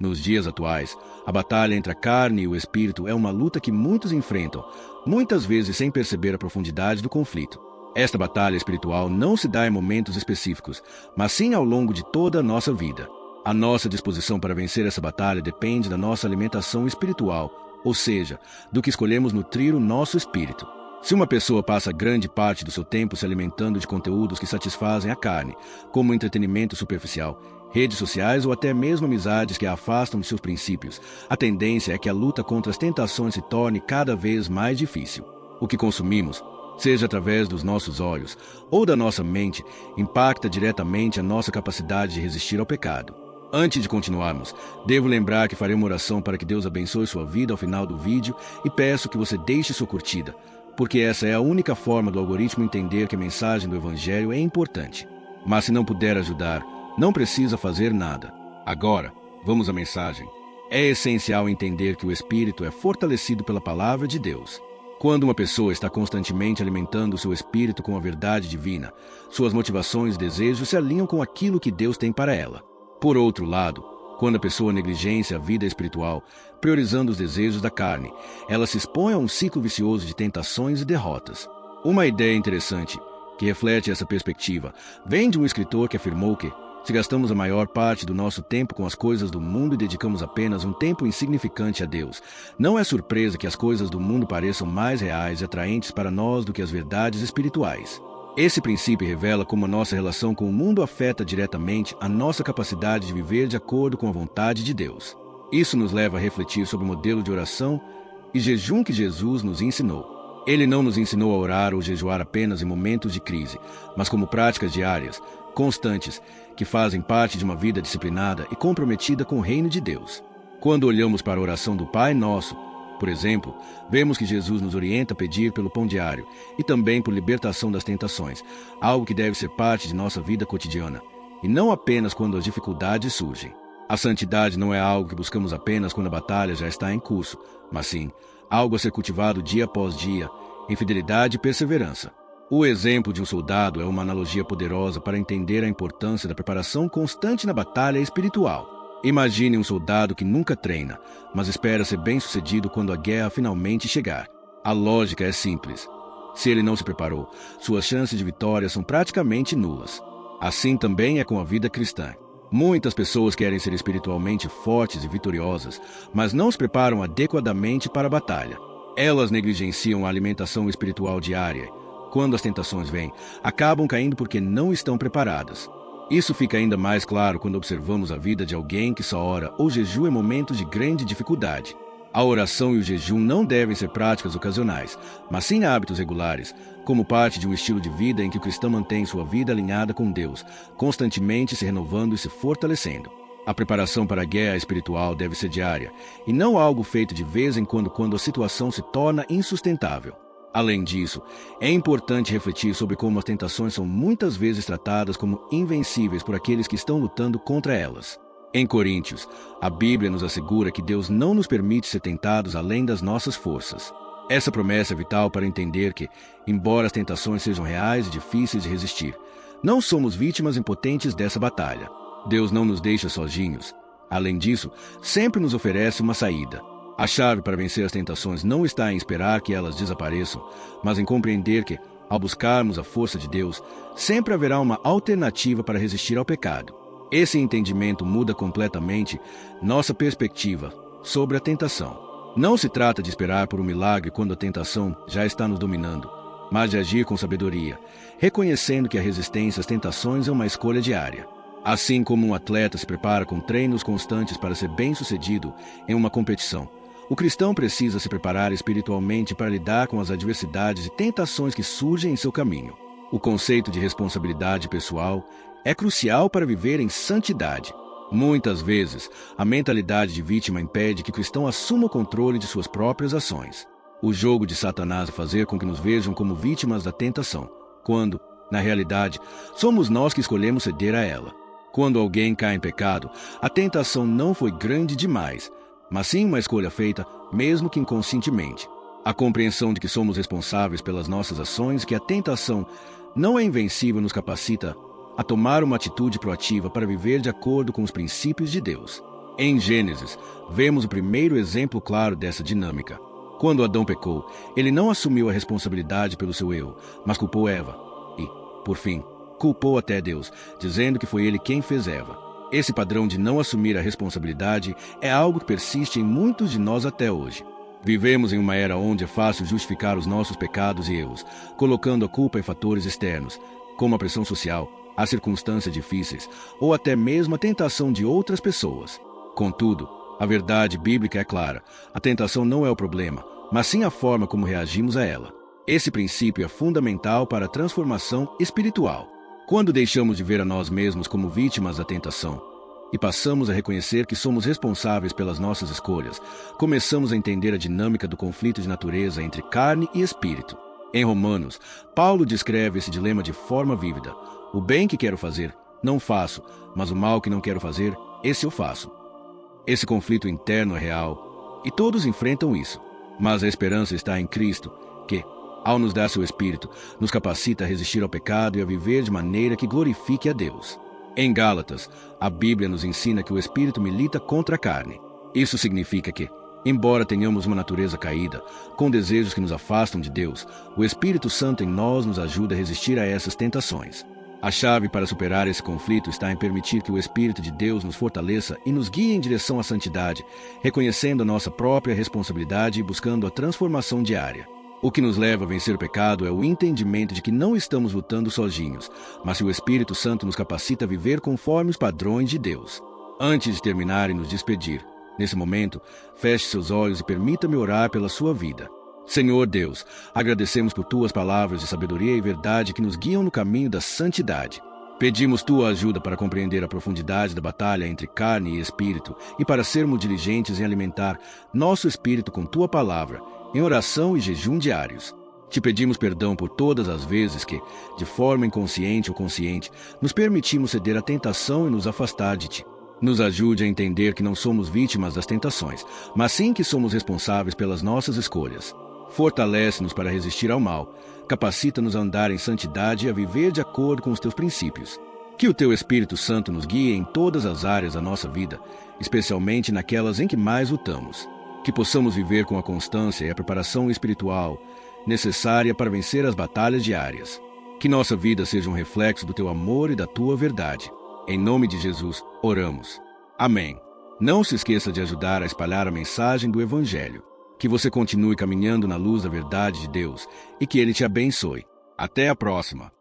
Nos dias atuais, a batalha entre a carne e o espírito é uma luta que muitos enfrentam, muitas vezes sem perceber a profundidade do conflito. Esta batalha espiritual não se dá em momentos específicos, mas sim ao longo de toda a nossa vida. A nossa disposição para vencer essa batalha depende da nossa alimentação espiritual, ou seja, do que escolhemos nutrir o nosso espírito. Se uma pessoa passa grande parte do seu tempo se alimentando de conteúdos que satisfazem a carne, como entretenimento superficial, redes sociais ou até mesmo amizades que a afastam de seus princípios, a tendência é que a luta contra as tentações se torne cada vez mais difícil. O que consumimos, seja através dos nossos olhos ou da nossa mente, impacta diretamente a nossa capacidade de resistir ao pecado. Antes de continuarmos, devo lembrar que farei uma oração para que Deus abençoe sua vida ao final do vídeo e peço que você deixe sua curtida, porque essa é a única forma do algoritmo entender que a mensagem do Evangelho é importante. Mas se não puder ajudar, não precisa fazer nada. Agora, vamos à mensagem. É essencial entender que o espírito é fortalecido pela palavra de Deus. Quando uma pessoa está constantemente alimentando o seu espírito com a verdade divina, suas motivações e desejos se alinham com aquilo que Deus tem para ela. Por outro lado, quando a pessoa negligencia a vida espiritual, priorizando os desejos da carne, ela se expõe a um ciclo vicioso de tentações e derrotas. Uma ideia interessante, que reflete essa perspectiva, vem de um escritor que afirmou que, se gastamos a maior parte do nosso tempo com as coisas do mundo e dedicamos apenas um tempo insignificante a Deus, não é surpresa que as coisas do mundo pareçam mais reais e atraentes para nós do que as verdades espirituais. Esse princípio revela como a nossa relação com o mundo afeta diretamente a nossa capacidade de viver de acordo com a vontade de Deus. Isso nos leva a refletir sobre o modelo de oração e jejum que Jesus nos ensinou. Ele não nos ensinou a orar ou jejuar apenas em momentos de crise, mas como práticas diárias, constantes, que fazem parte de uma vida disciplinada e comprometida com o reino de Deus. Quando olhamos para a oração do Pai Nosso, por exemplo, vemos que Jesus nos orienta a pedir pelo pão diário e também por libertação das tentações, algo que deve ser parte de nossa vida cotidiana, e não apenas quando as dificuldades surgem. A santidade não é algo que buscamos apenas quando a batalha já está em curso, mas sim algo a ser cultivado dia após dia, em fidelidade e perseverança. O exemplo de um soldado é uma analogia poderosa para entender a importância da preparação constante na batalha espiritual. Imagine um soldado que nunca treina, mas espera ser bem-sucedido quando a guerra finalmente chegar. A lógica é simples. Se ele não se preparou, suas chances de vitória são praticamente nulas. Assim também é com a vida cristã. Muitas pessoas querem ser espiritualmente fortes e vitoriosas, mas não se preparam adequadamente para a batalha. Elas negligenciam a alimentação espiritual diária. Quando as tentações vêm, acabam caindo porque não estão preparadas. Isso fica ainda mais claro quando observamos a vida de alguém que só ora ou jejua em momentos de grande dificuldade. A oração e o jejum não devem ser práticas ocasionais, mas sim hábitos regulares, como parte de um estilo de vida em que o cristão mantém sua vida alinhada com Deus, constantemente se renovando e se fortalecendo. A preparação para a guerra espiritual deve ser diária, e não algo feito de vez em quando a situação se torna insustentável. Além disso, é importante refletir sobre como as tentações são muitas vezes tratadas como invencíveis por aqueles que estão lutando contra elas. Em Coríntios, a Bíblia nos assegura que Deus não nos permite ser tentados além das nossas forças. Essa promessa é vital para entender que, embora as tentações sejam reais e difíceis de resistir, não somos vítimas impotentes dessa batalha. Deus não nos deixa sozinhos. Além disso, sempre nos oferece uma saída. A chave para vencer as tentações não está em esperar que elas desapareçam, mas em compreender que, ao buscarmos a força de Deus, sempre haverá uma alternativa para resistir ao pecado. Esse entendimento muda completamente nossa perspectiva sobre a tentação. Não se trata de esperar por um milagre quando a tentação já está nos dominando, mas de agir com sabedoria, reconhecendo que a resistência às tentações é uma escolha diária. Assim como um atleta se prepara com treinos constantes para ser bem-sucedido em uma competição, o cristão precisa se preparar espiritualmente para lidar com as adversidades e tentações que surgem em seu caminho. O conceito de responsabilidade pessoal é crucial para viver em santidade. Muitas vezes, a mentalidade de vítima impede que o cristão assuma o controle de suas próprias ações. O jogo de Satanás é fazer com que nos vejam como vítimas da tentação, quando, na realidade, somos nós que escolhemos ceder a ela. Quando alguém cai em pecado, a tentação não foi grande demais, mas sim uma escolha feita, mesmo que inconscientemente. A compreensão de que somos responsáveis pelas nossas ações e que a tentação não é invencível nos capacita a tomar uma atitude proativa para viver de acordo com os princípios de Deus. Em Gênesis, vemos o primeiro exemplo claro dessa dinâmica. Quando Adão pecou, ele não assumiu a responsabilidade pelo seu erro, mas culpou Eva. E, por fim, culpou até Deus, dizendo que foi ele quem fez Eva. Esse padrão de não assumir a responsabilidade é algo que persiste em muitos de nós até hoje. Vivemos em uma era onde é fácil justificar os nossos pecados e erros, colocando a culpa em fatores externos, como a pressão social, as circunstâncias difíceis ou até mesmo a tentação de outras pessoas. Contudo, a verdade bíblica é clara: a tentação não é o problema, mas sim a forma como reagimos a ela. Esse princípio é fundamental para a transformação espiritual. Quando deixamos de ver a nós mesmos como vítimas da tentação e passamos a reconhecer que somos responsáveis pelas nossas escolhas, começamos a entender a dinâmica do conflito de natureza entre carne e espírito. Em Romanos, Paulo descreve esse dilema de forma vívida: o bem que quero fazer, não faço, mas o mal que não quero fazer, esse eu faço. Esse conflito interno é real, e todos enfrentam isso. Mas a esperança está em Cristo, que, ao nos dar seu Espírito, nos capacita a resistir ao pecado e a viver de maneira que glorifique a Deus. Em Gálatas, a Bíblia nos ensina que o Espírito milita contra a carne. Isso significa que, embora tenhamos uma natureza caída, com desejos que nos afastam de Deus, o Espírito Santo em nós nos ajuda a resistir a essas tentações. A chave para superar esse conflito está em permitir que o Espírito de Deus nos fortaleça e nos guie em direção à santidade, reconhecendo a nossa própria responsabilidade e buscando a transformação diária. O que nos leva a vencer o pecado é o entendimento de que não estamos lutando sozinhos, mas que o Espírito Santo nos capacita a viver conforme os padrões de Deus. Antes de terminar e nos despedir, nesse momento, feche seus olhos e permita-me orar pela sua vida. Senhor Deus, agradecemos por tuas palavras de sabedoria e verdade que nos guiam no caminho da santidade. Pedimos tua ajuda para compreender a profundidade da batalha entre carne e espírito e para sermos diligentes em alimentar nosso espírito com tua palavra, em oração e jejum diários. Te pedimos perdão por todas as vezes que, de forma inconsciente ou consciente, nos permitimos ceder à tentação e nos afastar de ti. Nos ajude a entender que não somos vítimas das tentações, mas sim que somos responsáveis pelas nossas escolhas. Fortalece-nos para resistir ao mal, capacita-nos a andar em santidade e a viver de acordo com os teus princípios. Que o teu Espírito Santo nos guie em todas as áreas da nossa vida, especialmente naquelas em que mais lutamos. Que possamos viver com a constância e a preparação espiritual necessária para vencer as batalhas diárias. Que nossa vida seja um reflexo do teu amor e da tua verdade. Em nome de Jesus, oramos. Amém. Não se esqueça de ajudar a espalhar a mensagem do Evangelho. Que você continue caminhando na luz da verdade de Deus e que Ele te abençoe. Até a próxima!